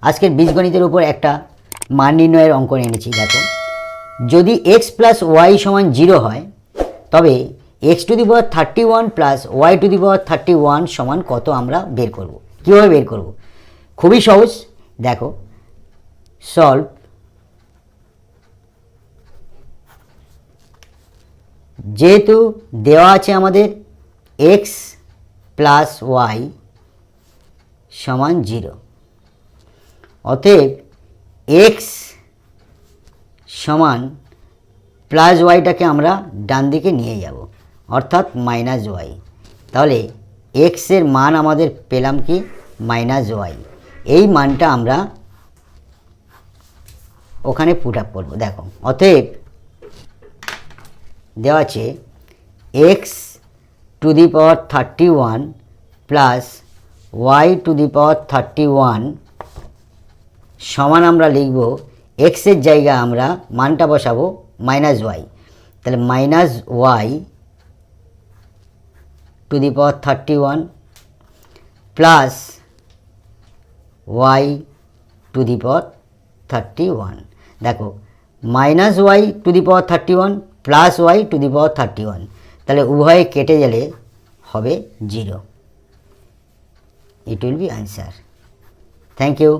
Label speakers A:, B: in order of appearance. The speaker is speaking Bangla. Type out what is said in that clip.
A: আজকের বীজগণিতের উপর একটা মান নির্ণয়ের অঙ্ক এনেছি। দেখো, যদি এক্স প্লাস ওয়াই সমান 0 হয় তবে X to the power 31 plus Y to the power 31 সমান কত আমরা বের করব। কীভাবে বের করব? খুবই সহজ। দেখো, সলভ যেহেতু দেওয়া আছে আমাদের এক্স প্লাস ওয়াই সমান 0, অতএব এক্স সমান প্লাস ওয়াইটাকে আমরা ডান দিকে নিয়ে যাব, অর্থাৎ মাইনাস ওয়াই। তাহলে এক্সের মান আমাদের পেলাম কি? Minus Y. এই মানটা আমরা ওখানে পুট আপ করবো। দেখো, অতএব দেওয়া আছে X to the power 31 plus Y to the power 31 সমান আমরা লিখব, এক্সের জায়গায় আমরা মানটা বসাবো মাইনাস ওয়াই। তাহলে minus Y to the power 31 plus Y to the power 31। দেখো, minus Y to the power 31 plus Y to the power 31, তাহলে উভয়ে কেটে গেলে হবে 0। It will be answer. Thank you.